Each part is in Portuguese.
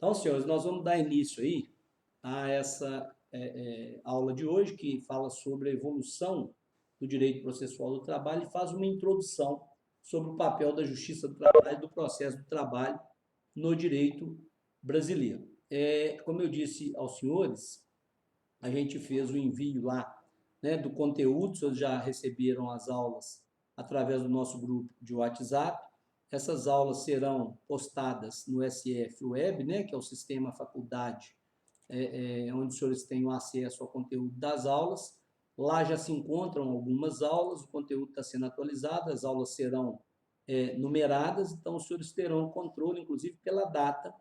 Então, senhores, nós vamos dar início aí a essa aula de hoje, que fala sobre a evolução do direito processual do trabalho e faz uma introdução sobre o papel da justiça do trabalho e do processo do trabalho no direito brasileiro. Como eu disse aos senhores, a gente fez o envio lá, né, do conteúdo, vocês já receberam as aulas através do nosso grupo de WhatsApp. Essas aulas serão postadas no SF Web, né, que é o sistema faculdade, onde os senhores têm acesso ao conteúdo das aulas. Lá já se encontram algumas aulas, o conteúdo está sendo atualizado, as aulas serão numeradas, então os senhores terão controle, inclusive, pela data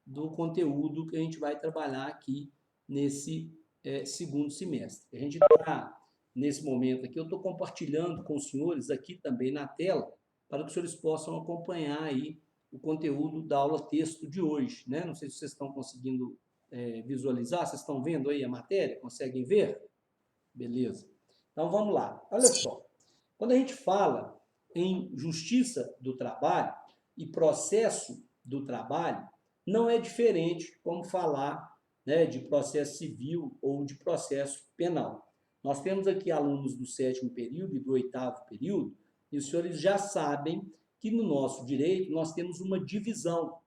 do conteúdo que a gente vai trabalhar aqui nesse segundo semestre. A gente está, nesse momento aqui, eu estou compartilhando com os senhores aqui também na tela, para que os senhores possam acompanhar aí o conteúdo da aula texto de hoje, né? Não sei se vocês estão conseguindo visualizar, vocês estão vendo aí a matéria? Conseguem ver? Beleza. Então, vamos lá. Olha só, quando a gente fala em justiça do trabalho e processo do trabalho, não é diferente como falar, né, de processo civil ou de processo penal. Nós temos aqui alunos do 7º período e do 8º período, e os senhores já sabem que no nosso direito nós temos uma divisão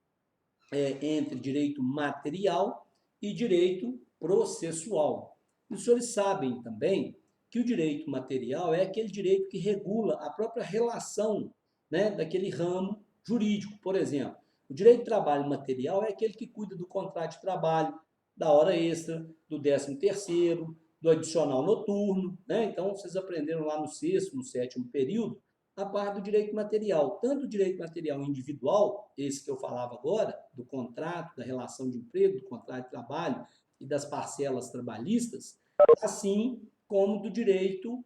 entre direito material e direito processual. E os senhores sabem também que o direito material é aquele direito que regula a própria relação, né, daquele ramo jurídico. Por exemplo, o direito de trabalho material é aquele que cuida do contrato de trabalho, da hora extra, do 13º, do adicional noturno, né? Então, vocês aprenderam lá no 6º, no 7º período, a parte do direito material, tanto o direito material individual, esse que eu falava agora, do contrato, da relação de emprego, do contrato de trabalho e das parcelas trabalhistas, assim como do direito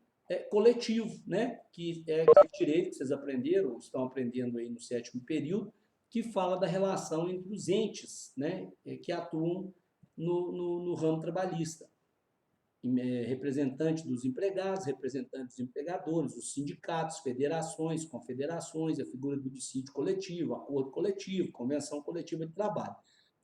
coletivo, né? Que é aquele direito que vocês aprenderam, estão aprendendo aí no 7º período, que fala da relação entre os entes, né, que atuam no ramo trabalhista. Representante dos empregados, representantes dos empregadores, os sindicatos, federações, confederações, a figura do dissídio coletivo, acordo coletivo, convenção coletiva de trabalho.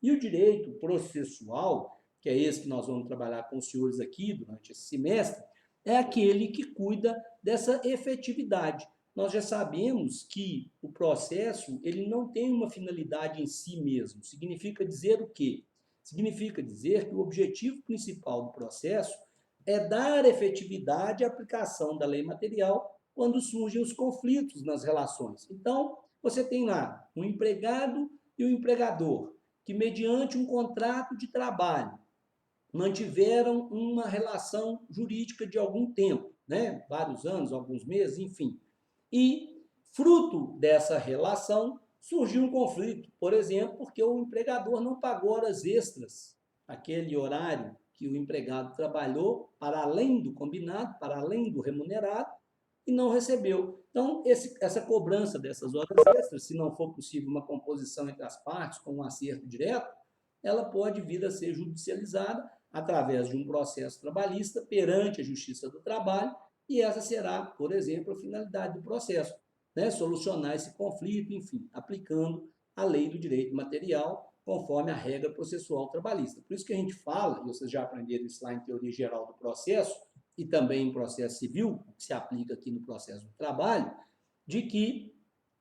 E o direito processual, que é esse que nós vamos trabalhar com os senhores aqui durante esse semestre, é aquele que cuida dessa efetividade. Nós já sabemos que o processo ele não tem uma finalidade em si mesmo. Significa dizer o quê? Significa dizer que o objetivo principal do processo é dar efetividade à aplicação da lei material quando surgem os conflitos nas relações. Então, você tem lá um empregado e um empregador, que mediante um contrato de trabalho mantiveram uma relação jurídica de algum tempo, né? Vários anos, alguns meses, enfim. E, fruto dessa relação, surgiu um conflito, por exemplo, porque o empregador não pagou horas extras, aquele horário que o empregado trabalhou para além do combinado, para além do remunerado, e não recebeu. Então, essa cobrança dessas horas extras, se não for possível uma composição entre as partes com um acerto direto, ela pode vir a ser judicializada através de um processo trabalhista perante a Justiça do Trabalho, e essa será, por exemplo, a finalidade do processo, né? Solucionar esse conflito, enfim, aplicando a lei do direito material conforme a regra processual trabalhista. Por isso que a gente fala, e vocês já aprenderam isso lá em teoria geral do processo, e também em processo civil, que se aplica aqui no processo do trabalho, de que,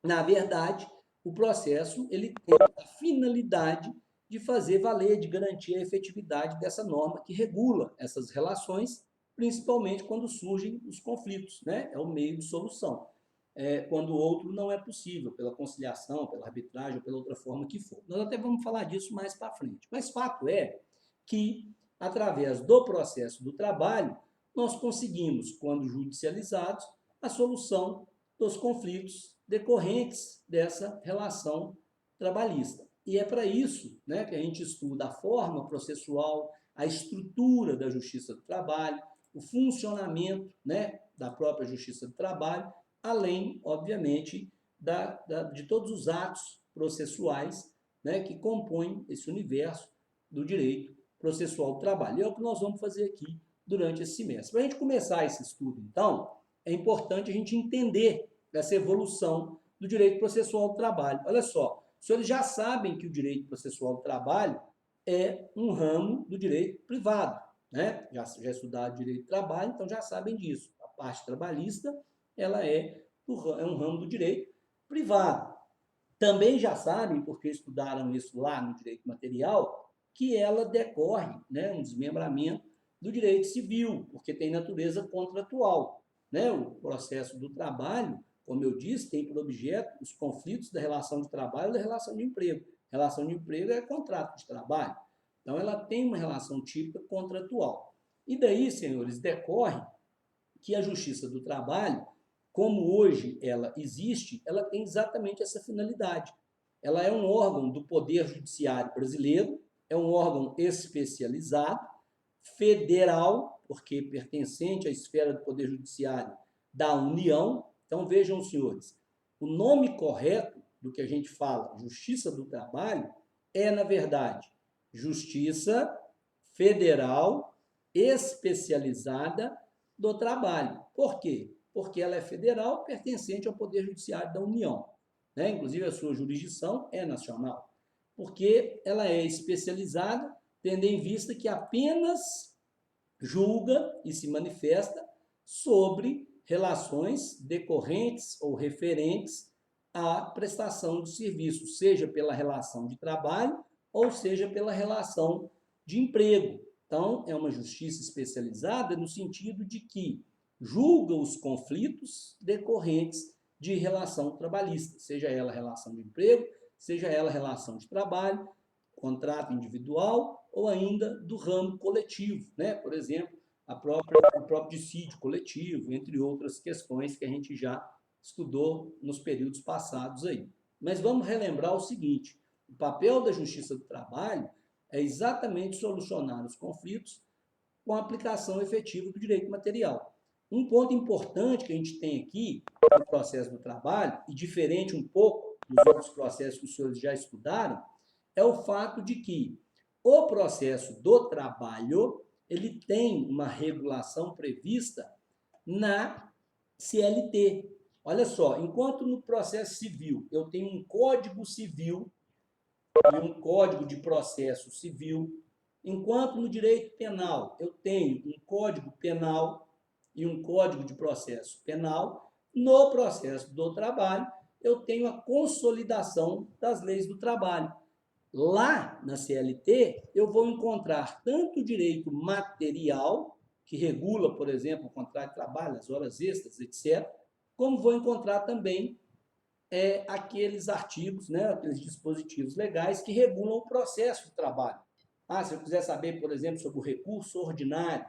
na verdade, o processo ele tem a finalidade de fazer valer, de garantir a efetividade dessa norma que regula essas relações, principalmente quando surgem os conflitos, né? É o meio de solução. Quando o outro não é possível, pela conciliação, pela arbitragem ou pela outra forma que for. Nós até vamos falar disso mais para frente. Mas fato é que, através do processo do trabalho, nós conseguimos, quando judicializados, a solução dos conflitos decorrentes dessa relação trabalhista. E é para isso, né, que a gente estuda a forma processual, a estrutura da Justiça do Trabalho, o funcionamento, né, da própria Justiça do Trabalho, além, obviamente, de todos os atos processuais, né, que compõem esse universo do direito processual do trabalho. E é o que nós vamos fazer aqui durante esse semestre. Para a gente começar esse estudo, então, é importante a gente entender essa evolução do direito processual do trabalho. Olha só, os senhores já sabem que o direito processual do trabalho é um ramo do direito privado, né? Já estudaram direito do trabalho, então já sabem disso. A parte trabalhista, ela é um ramo do direito privado. Também já sabem, porque estudaram isso lá no direito material, que ela decorre, né, um desmembramento do direito civil, porque tem natureza contratual, né? O processo do trabalho, como eu disse, tem por objeto os conflitos da relação de trabalho e da relação de emprego. Relação de emprego é contrato de trabalho. Então, ela tem uma relação típica contratual. E daí, senhores, decorre que a Justiça do Trabalho, como hoje ela existe, ela tem exatamente essa finalidade. Ela é um órgão do Poder Judiciário brasileiro, é um órgão especializado, federal, porque pertencente à esfera do Poder Judiciário da União. Então, vejam, senhores, o nome correto do que a gente fala, Justiça do Trabalho, é, na verdade, Justiça Federal Especializada do Trabalho. Por quê? Porque ela é federal, pertencente ao Poder Judiciário da União, né? Inclusive, a sua jurisdição é nacional, porque ela é especializada, tendo em vista que apenas julga e se manifesta sobre relações decorrentes ou referentes à prestação de serviço, seja pela relação de trabalho ou seja pela relação de emprego. Então, é uma justiça especializada no sentido de que julga os conflitos decorrentes de relação trabalhista, seja ela relação de emprego, seja ela relação de trabalho, contrato individual ou ainda do ramo coletivo, né? Por exemplo, o próprio dissídio coletivo, entre outras questões que a gente já estudou nos períodos passados aí. Mas vamos relembrar o seguinte: o papel da Justiça do Trabalho é exatamente solucionar os conflitos com a aplicação efetiva do direito material. Um ponto importante que a gente tem aqui no processo do trabalho, e diferente um pouco dos outros processos que os senhores já estudaram, é o fato de que o processo do trabalho ele tem uma regulação prevista na CLT. Olha só, enquanto no processo civil eu tenho um Código Civil e um Código de Processo Civil, enquanto no direito penal eu tenho um Código Penal e um Código de Processo Penal, no processo do trabalho eu tenho a consolidação das leis do trabalho. Lá na CLT, eu vou encontrar tanto o direito material, que regula, por exemplo, o contrato de trabalho, as horas extras, etc., como vou encontrar também aqueles artigos, né, aqueles dispositivos legais que regulam o processo de trabalho. Se eu quiser saber, por exemplo, sobre o recurso ordinário,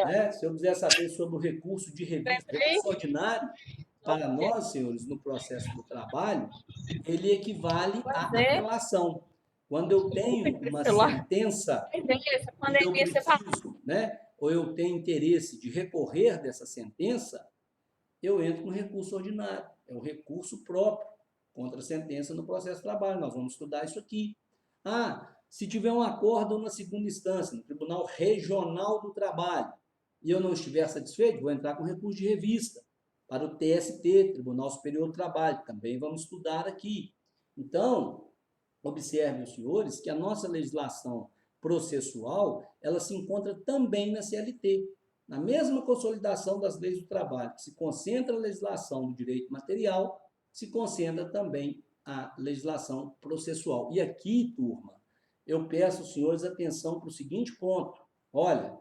né, se eu quiser saber sobre o recurso de revista, recurso ordinário, para nós, senhores, no processo do trabalho, ele equivale à apelação. Quando eu tenho uma sentença e eu preciso, né, ou eu tenho interesse de recorrer dessa sentença, eu entro com recurso ordinário. É o recurso próprio contra a sentença no processo de trabalho. Nós vamos estudar isso aqui. Se tiver um acórdão na segunda instância, no Tribunal Regional do Trabalho, e eu não estiver satisfeito, vou entrar com recurso de revista para o TST, Tribunal Superior do Trabalho. Também vamos estudar aqui. Então, observem os senhores que a nossa legislação processual, ela se encontra também na CLT. Na mesma consolidação das leis do trabalho, que se concentra a legislação do direito material, se concentra também a legislação processual. E aqui, turma, eu peço aos senhores atenção para o seguinte ponto. Olha,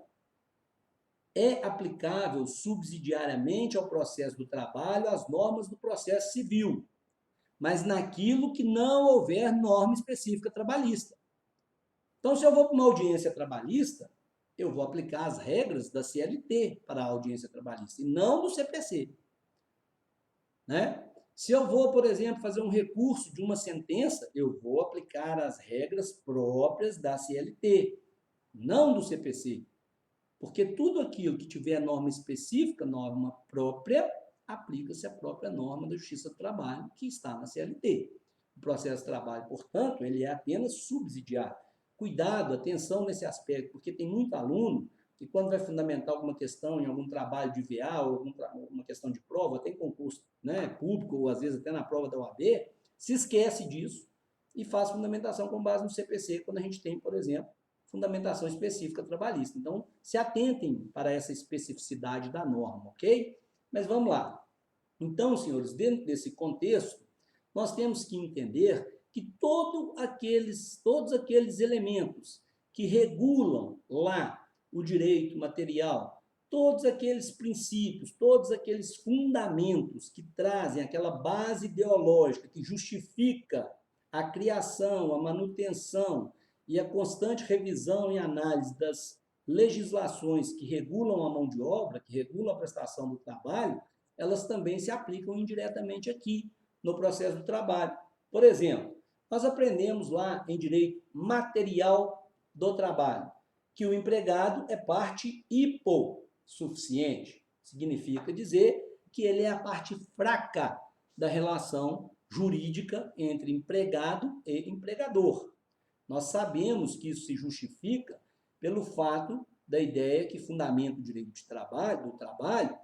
é aplicável subsidiariamente ao processo do trabalho as normas do processo civil, mas naquilo que não houver norma específica trabalhista. Então, se eu vou para uma audiência trabalhista, eu vou aplicar as regras da CLT para a audiência trabalhista, e não do CPC. Né? Se eu vou, por exemplo, fazer um recurso de uma sentença, eu vou aplicar as regras próprias da CLT, não do CPC. Porque tudo aquilo que tiver norma específica, norma própria, aplica-se a própria norma da Justiça do Trabalho, que está na CLT. O processo de trabalho, portanto, ele é apenas subsidiário. Cuidado, atenção nesse aspecto, porque tem muito aluno que quando vai fundamentar alguma questão em algum trabalho de VA ou uma questão de prova, tem concurso, né, público ou às vezes até na prova da OAB, se esquece disso. e faz fundamentação com base no CPC, quando a gente tem, por exemplo, fundamentação específica trabalhista. Então, se atentem para essa especificidade da norma, ok? Mas vamos lá. Então, senhores, dentro desse contexto, nós temos que entender que todos aqueles elementos que regulam lá o direito material, todos aqueles princípios, todos aqueles fundamentos que trazem aquela base ideológica que justifica a criação, a manutenção e a constante revisão e análise das legislações que regulam a mão de obra, que regulam a prestação do trabalho, elas também se aplicam indiretamente aqui, no processo do trabalho. Por exemplo, nós aprendemos lá em direito material do trabalho que o empregado é parte hipossuficiente. Significa dizer que ele é a parte fraca da relação jurídica entre empregado e empregador. Nós sabemos que isso se justifica pelo fato da ideia que fundamenta o direito do trabalho,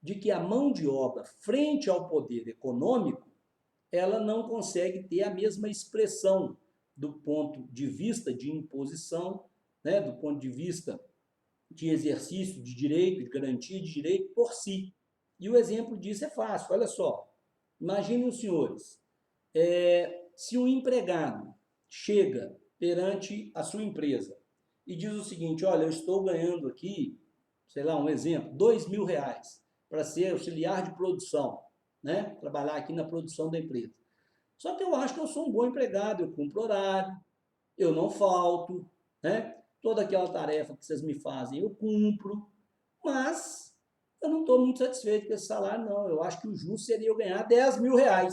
de que a mão de obra frente ao poder econômico, ela não consegue ter a mesma expressão do ponto de vista de imposição, né, do ponto de vista de exercício de direito, de garantia de direito por si. E o exemplo disso é fácil, olha só. Imaginem os senhores, se um empregado chega perante a sua empresa e diz o seguinte, olha, eu estou ganhando aqui, sei lá, um exemplo, R$2.000 para ser auxiliar de produção, né? Trabalhar aqui na produção da empresa. Só que eu acho que eu sou um bom empregado, eu cumpro horário, eu não falto, né? Toda aquela tarefa que vocês me fazem eu cumpro, mas eu não estou muito satisfeito com esse salário, não. Eu acho que o justo seria eu ganhar R$10.000.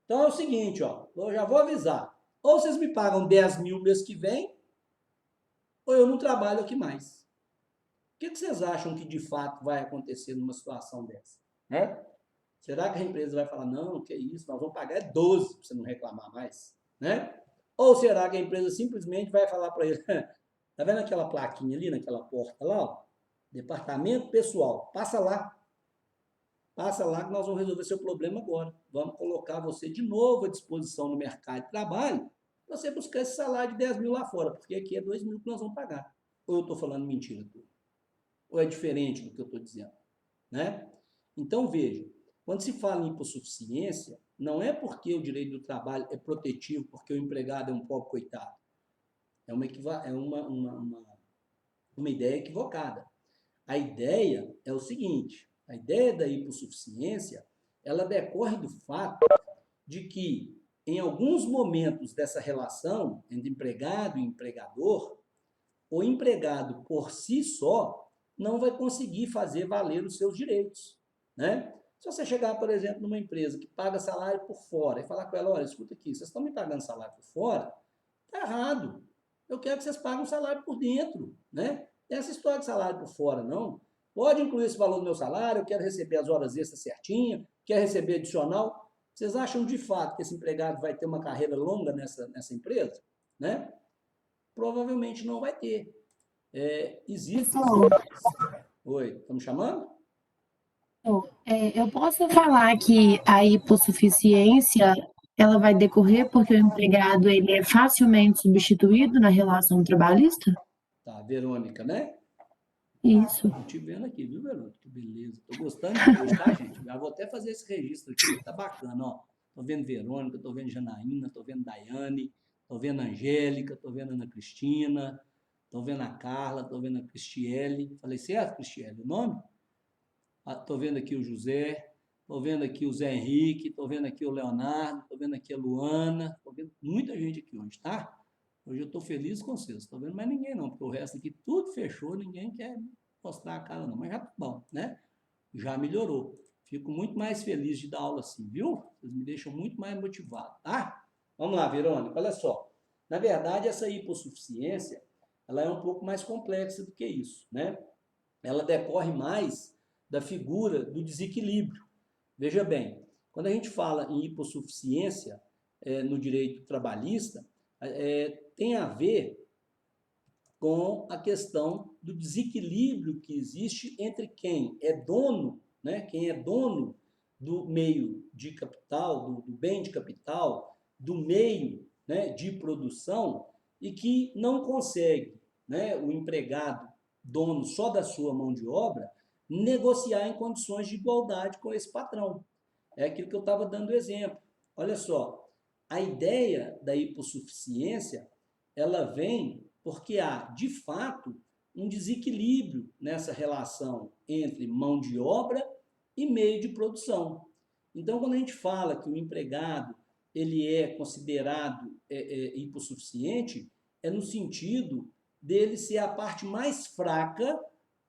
Então é o seguinte, ó, eu já vou avisar. Ou vocês me pagam 10 mil mês que vem, ou eu não trabalho aqui mais. O que vocês acham que de fato vai acontecer numa situação dessa? Né? Será que a empresa vai falar, não, que é isso, nós vamos pagar 12 para você não reclamar mais? Né? Ou será que a empresa simplesmente vai falar para ele, tá vendo aquela plaquinha ali, naquela porta lá, ó? Departamento pessoal, passa lá que nós vamos resolver seu problema agora. Vamos colocar você de novo à disposição no mercado de trabalho para você buscar esse salário de 10 mil lá fora, porque aqui é 2 mil que nós vamos pagar. Ou eu estou falando mentira, tudo? Ou é diferente do que eu estou dizendo? Né? Então, veja, quando se fala em hipossuficiência, não é porque o direito do trabalho é protetivo, porque o empregado é um pobre coitado. É uma ideia equivocada. A ideia é o seguinte, a ideia da hipossuficiência, ela decorre do fato de que, em alguns momentos dessa relação entre empregado e empregador, o empregado, por si só, não vai conseguir fazer valer os seus direitos, né? Se você chegar, por exemplo, numa empresa que paga salário por fora e falar com ela, olha, escuta aqui, vocês estão me pagando salário por fora? Está errado. Eu quero que vocês paguem um salário por dentro, né? Essa história de salário por fora, não. Pode incluir esse valor no meu salário, eu quero receber as horas extras certinho, quero receber adicional. Vocês acham de fato que esse empregado vai ter uma carreira longa nessa empresa? Né? Provavelmente não vai ter. Existe... Oi, estão me chamando? Eu posso falar que a hipossuficiência ela vai decorrer porque o empregado ele é facilmente substituído na relação trabalhista? Tá, Verônica, né? Isso. Estou te vendo aqui, viu, Verônica? Que beleza. Estou gostando de hoje, tá, gente? Já vou até fazer esse registro aqui, tá bacana, ó. Estou vendo Verônica, estou vendo Janaína, estou vendo Daiane, estou vendo Angélica, estou vendo Ana Cristina, estou vendo a Carla, estou vendo a Cristiele. Falei certo, Cristiele, o nome? Estou vendo aqui o José, estou vendo aqui o Zé Henrique, estou vendo aqui o Leonardo, estou vendo aqui a Luana, estou vendo muita gente aqui hoje, tá? Hoje eu estou feliz com vocês, estou vendo mais ninguém não, porque o resto aqui tudo fechou, ninguém quer mostrar a cara não, mas já tá bom, né? Já melhorou. Fico muito mais feliz de dar aula assim, viu? Vocês me deixam muito mais motivado, tá? Vamos lá, Verônica, olha só. Na verdade, essa hipossuficiência, ela é um pouco mais complexa do que isso, né? Ela decorre mais da figura do desequilíbrio. Veja bem, quando a gente fala em hipossuficiência no direito trabalhista, tem a ver com a questão do desequilíbrio que existe entre quem é dono, né, quem é dono do meio de capital, do bem de capital, do meio né, de produção e que não consegue, né, o empregado, dono só da sua mão de obra, negociar em condições de igualdade com esse patrão. É aquilo que eu estava dando exemplo. Olha só, a ideia da hipossuficiência, ela vem porque há, de fato, um desequilíbrio nessa relação entre mão de obra e meio de produção. Então, quando a gente fala que o empregado ele é considerado hipossuficiente, é no sentido dele ser a parte mais fraca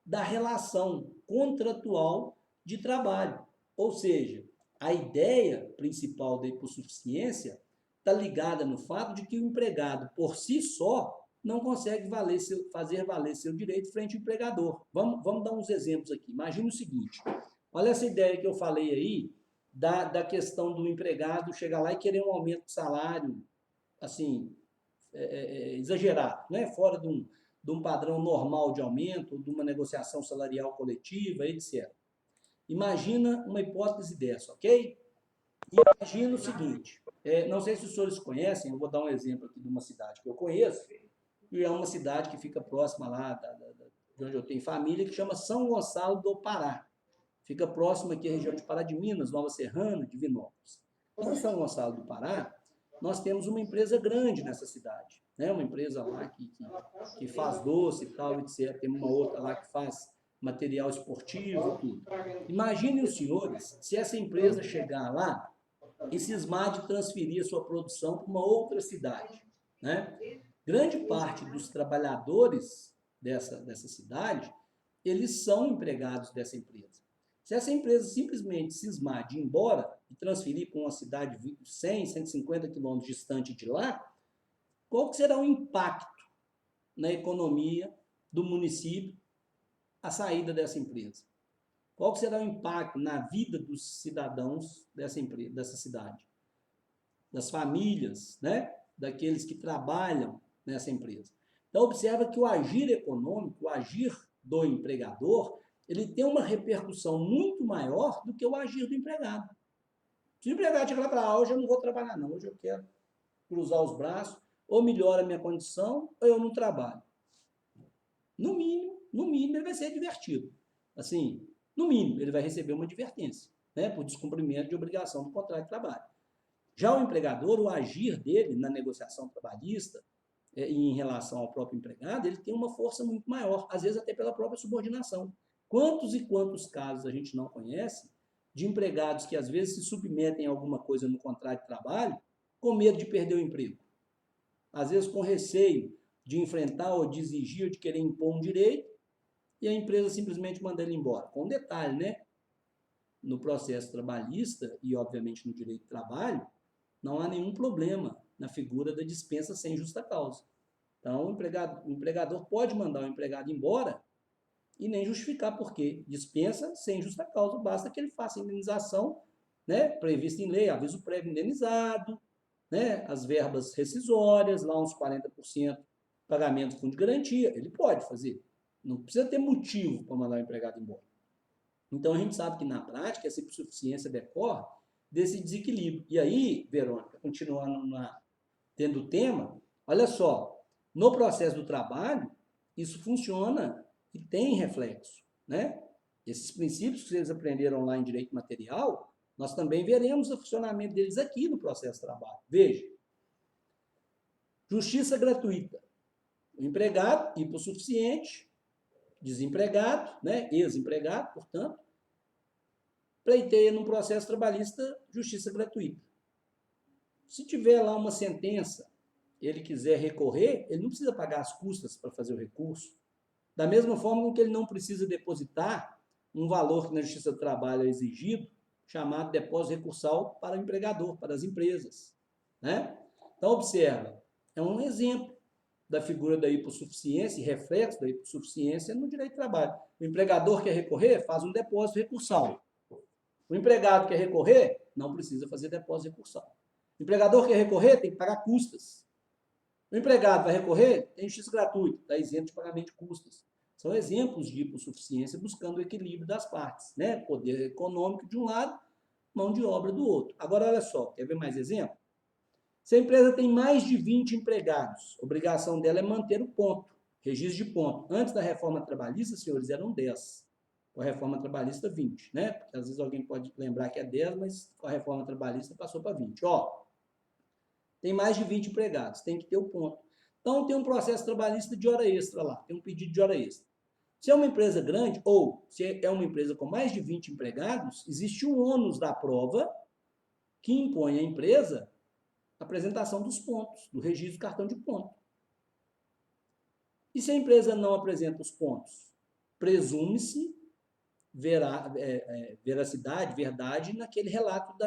da relação contratual de trabalho. Ou seja, a ideia principal da hipossuficiência está ligada no fato de que o empregado, por si só, não consegue fazer valer seu direito frente ao empregador. Vamos dar uns exemplos aqui. Imagina o seguinte, olha essa ideia que eu falei aí, da questão do empregado chegar lá e querer um aumento de salário, assim, exagerado, né? Fora de um padrão normal de aumento, de uma negociação salarial coletiva, etc. Imagina uma hipótese dessa, ok? Imagina o seguinte, não sei se os senhores conhecem, eu vou dar um exemplo aqui de uma cidade que eu conheço, e é uma cidade que fica próxima lá de onde eu tenho família, que chama São Gonçalo do Pará. Fica próximo aqui à região de Pará de Minas, Nova Serrana, Divinópolis. Em São Gonçalo do Pará, nós temos uma empresa grande nessa cidade, né? Uma empresa lá que faz doce e tal, etc. Tem uma outra lá que faz material esportivo, tudo. Imaginem os senhores, se essa empresa chegar lá e cismar de transferir a sua produção para uma outra cidade, né? Grande parte dos trabalhadores dessa cidade, eles são empregados dessa empresa. Se essa empresa simplesmente cismar de ir embora e transferir para uma cidade 100, 150 quilômetros distante de lá, qual que será o impacto na economia do município a saída dessa empresa? Qual que será o impacto na vida dos cidadãos dessa empresa, dessa cidade? Das famílias, né? Daqueles que trabalham nessa empresa. Então, observa que o agir econômico, o agir do empregador, ele tem uma repercussão muito maior do que o agir do empregado. Se o empregado chegar lá e falar, hoje eu não vou trabalhar não, hoje eu quero cruzar os braços, ou melhora a minha condição, ou eu não trabalho. No mínimo ele vai ser advertido. Assim, no mínimo, ele vai receber uma advertência, né, por descumprimento de obrigação do contrato de trabalho. Já o empregador, o agir dele na negociação trabalhista, em relação ao próprio empregado, ele tem uma força muito maior, às vezes até pela própria subordinação. Quantos e quantos casos a gente não conhece de empregados que às vezes se submetem a alguma coisa no contrato de trabalho com medo de perder o emprego? Às vezes com receio de enfrentar ou de exigir ou de querer impor um direito e a empresa simplesmente manda ele embora. Com um detalhe, né? No processo trabalhista e, obviamente, no direito do trabalho, não há nenhum problema na figura da dispensa sem justa causa. Então, o empregador pode mandar o empregado embora e nem justificar por quê. Dispensa sem justa causa, basta que ele faça a indenização, né, prevista em lei, aviso prévio indenizado, né, as verbas rescisórias, lá uns 40%, pagamento do fundo de garantia, ele pode fazer. Não precisa ter motivo para mandar o empregado embora. Então, a gente sabe que, na prática, essa hipossuficiência decorre desse desequilíbrio. E aí, Verônica, continuando tendo o tema, olha só, no processo do trabalho, isso funciona e tem reflexo, né? Esses princípios que vocês aprenderam lá em direito material, nós também veremos o funcionamento deles aqui no processo do trabalho. Veja, justiça gratuita. O empregado, hipossuficiente, desempregado, né? Ex-empregado, portanto, pleiteia num processo trabalhista justiça gratuita. Se tiver lá uma sentença, ele quiser recorrer, ele não precisa pagar as custas para fazer o recurso. Da mesma forma que ele não precisa depositar um valor que na Justiça do Trabalho é exigido, chamado depósito recursal para o empregador, para as empresas, né? Então, observa, é um exemplo da figura da hipossuficiência e reflexo da hipossuficiência no direito do trabalho. O empregador quer recorrer, faz um depósito recursal. O empregado quer recorrer, não precisa fazer depósito recursal. O empregador quer recorrer, tem que pagar custas. O empregado vai recorrer, tem justiça gratuita, está isento de pagamento de custas. São exemplos de hipossuficiência buscando o equilíbrio das partes, né? Poder econômico de um lado, mão de obra do outro. Agora, olha só, quer ver mais exemplo? Se a empresa tem mais de 20 empregados, a obrigação dela é manter o ponto, registro de ponto. Antes da reforma trabalhista, senhores, eram 10. Com a reforma trabalhista, 20, né? Porque às vezes alguém pode lembrar que é 10, mas com a reforma trabalhista passou para 20. Ó, tem mais de 20 empregados, tem que ter o ponto. Então, tem um processo trabalhista de hora extra lá, tem um pedido de hora extra. Se é uma empresa grande, ou se é uma empresa com mais de 20 empregados, existe um ônus da prova que impõe à empresa a apresentação dos pontos, do registro do cartão de ponto. E se a empresa não apresenta os pontos, presume-se veracidade, verdade naquele relato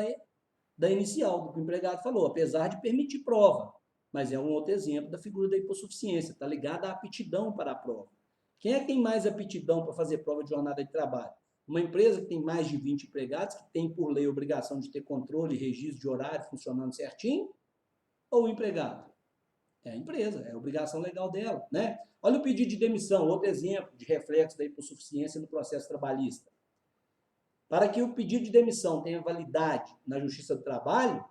da inicial, do que o empregado falou, apesar de permitir prova. Mas é um outro exemplo da figura da hipossuficiência, está ligada à aptidão para a prova. Quem é que tem mais aptidão para fazer prova de jornada de trabalho? Uma empresa que tem mais de 20 empregados, que tem por lei a obrigação de ter controle e registro de horário funcionando certinho, ou o empregado? É a empresa, é a obrigação legal dela, né? Olha o pedido de demissão, outro exemplo de reflexo da hipossuficiência no processo trabalhista. Para que o pedido de demissão tenha validade na Justiça do Trabalho,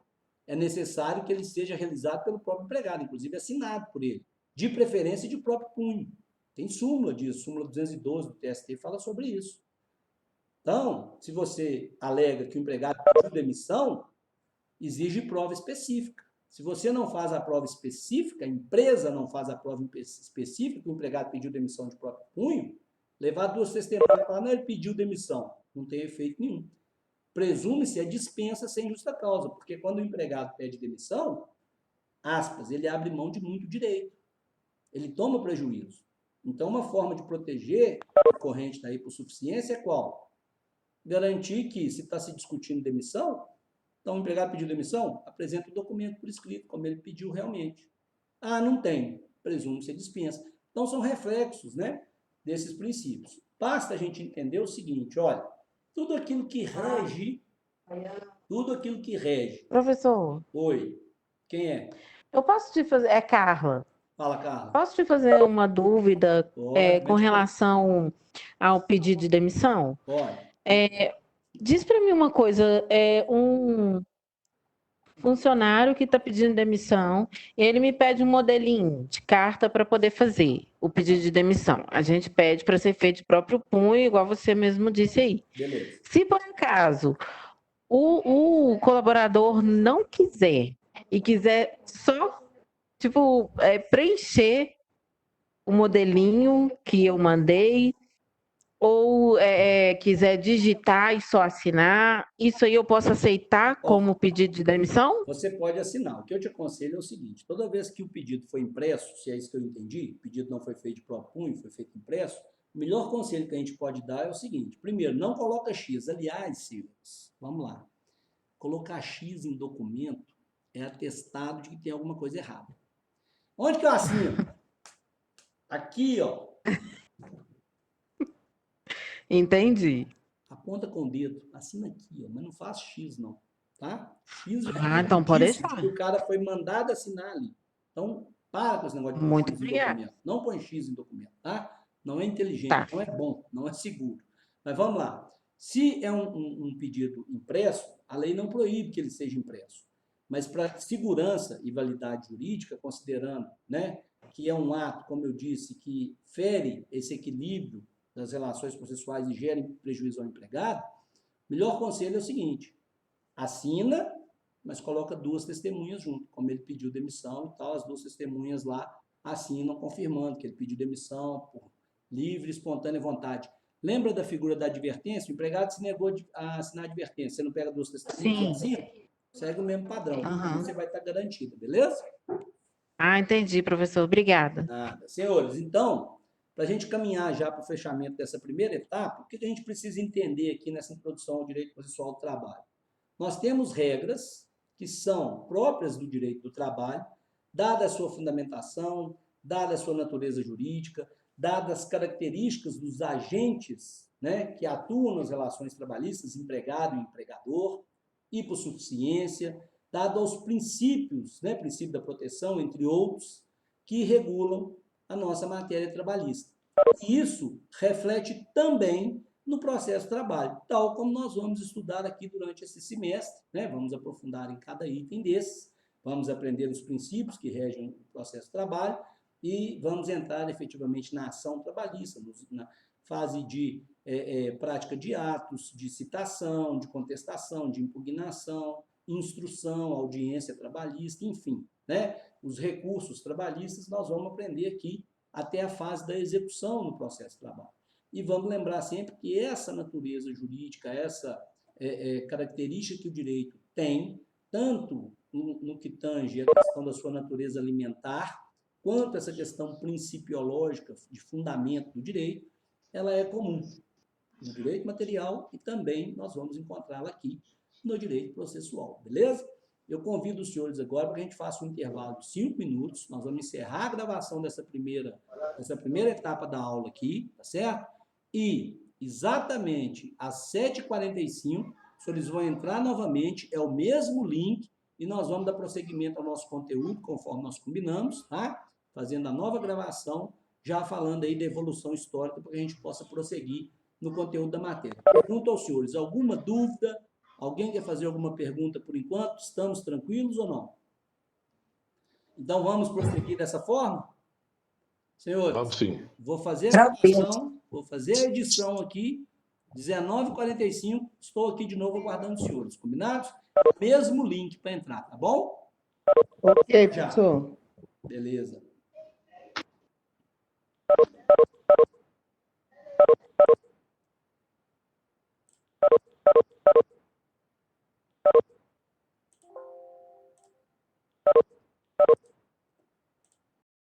é necessário que ele seja realizado pelo próprio empregado, inclusive assinado por ele, de preferência de próprio punho. Tem súmula disso, súmula 212 do TST fala sobre isso. Então, se você alega que o empregado pediu demissão, exige prova específica. Se você não faz a prova específica, a empresa não faz a prova específica, que o empregado pediu demissão de próprio punho, levar duas testemunhas e falar, não, ele pediu demissão. Não tem efeito nenhum. Presume-se a dispensa sem justa causa, porque quando o empregado pede demissão, aspas, ele abre mão de muito direito. Ele toma prejuízo. Então, uma forma de proteger a corrente da hipossuficiência é qual? Garantir que, se está se discutindo demissão, então o empregado pediu demissão, apresenta o documento por escrito, como ele pediu realmente. Ah, não tem, presume-se a dispensa. Então, são reflexos, né, desses princípios. Basta a gente entender o seguinte, olha, tudo aquilo que rege. Professor, Oi, quem é? eu posso te fazer. É Carla. Fala, Carla. Posso te fazer uma dúvida Pode, com relação ao pedido de demissão? pode. Diz para mim uma coisa, um funcionário que está pedindo demissão, ele me pede um modelinho de carta para poder fazer o pedido de demissão. A gente pede para ser feito de próprio punho, igual você mesmo disse aí. Beleza. Se por acaso o colaborador não quiser e quiser só preencher o modelinho que eu mandei, ou quiser digitar e só assinar, isso aí eu posso aceitar como pedido de demissão? Você pode assinar. O que eu te aconselho é o seguinte, toda vez que o pedido foi impresso, se é isso que eu entendi, o pedido não foi feito de próprio punho, foi feito impresso, o melhor conselho que a gente pode dar é o seguinte, primeiro, não coloca X. Aliás, senhores, vamos lá. Colocar X em documento é atestado de que tem alguma coisa errada. Onde que eu assino? Aqui, ó. Entendi. Aponta com o dedo, assina aqui, ó, mas não faz X, não. Tá? X Então pode disso, deixar. que o cara foi mandado assinar ali. Então, para com esse negócio de Muito X em obrigada. documento. Não põe X em documento, tá? Não é inteligente, Tá. não é bom, não é seguro. Mas vamos lá. Se é um pedido impresso, a lei não proíbe que ele seja impresso. Mas para segurança e validade jurídica, considerando, né, que é um ato, como eu disse, que fere esse equilíbrio das relações processuais e gera prejuízo ao empregado, o melhor conselho é o seguinte, assina, mas coloca duas testemunhas junto, como ele pediu demissão e tal, as duas testemunhas lá assinam confirmando que ele pediu demissão por livre e espontânea vontade. Lembra da figura da advertência? O empregado se negou a assinar a advertência. Você não pega duas testemunhas, Sim. assina, segue o mesmo padrão. Uhum. Você vai estar garantido, beleza? Ah, entendi, professor. Obrigada. Nada. Senhores, então, para a gente caminhar já para o fechamento dessa primeira etapa, o que a gente precisa entender aqui nessa introdução ao direito processual do trabalho? Nós temos regras que são próprias do direito do trabalho, dada a sua fundamentação, dada a sua natureza jurídica, dadas as características dos agentes, né, que atuam nas relações trabalhistas, empregado e empregador, hipossuficiência, dado aos princípios, né, princípio da proteção, entre outros, que regulam a nossa matéria trabalhista. E isso reflete também no processo de trabalho, tal como nós vamos estudar aqui durante esse semestre, né? Vamos aprofundar em cada item desses, vamos aprender os princípios que regem o processo de trabalho e vamos entrar efetivamente na ação trabalhista, na fase de prática de atos, de citação, de contestação, de impugnação, instrução, audiência trabalhista, enfim, né? Os recursos trabalhistas nós vamos aprender aqui até a fase da execução no processo de trabalho. E vamos lembrar sempre que essa natureza jurídica, essa característica que o direito tem, tanto no que tange a questão da sua natureza alimentar, quanto essa questão principiológica de fundamento do direito, ela é comum no direito material e também nós vamos encontrá-la aqui no direito processual, beleza? Eu convido os senhores agora para que a gente faça um intervalo de 5 minutos, nós vamos encerrar a gravação dessa primeira etapa da aula aqui, tá certo? E exatamente às 7h45, os senhores vão entrar novamente, é o mesmo link, e nós vamos dar prosseguimento ao nosso conteúdo, conforme nós combinamos, tá? Fazendo a nova gravação, já falando aí da evolução histórica, para que a gente possa prosseguir no conteúdo da matéria. Pergunto aos senhores, alguma dúvida? Alguém quer fazer alguma pergunta por enquanto? Estamos tranquilos ou não? Então, vamos prosseguir dessa forma? Senhores, Vamos sim. vou fazer a edição aqui, 19h45, estou aqui de novo aguardando os senhores, combinados? Mesmo link para entrar, tá bom? Ok, professor. Beleza.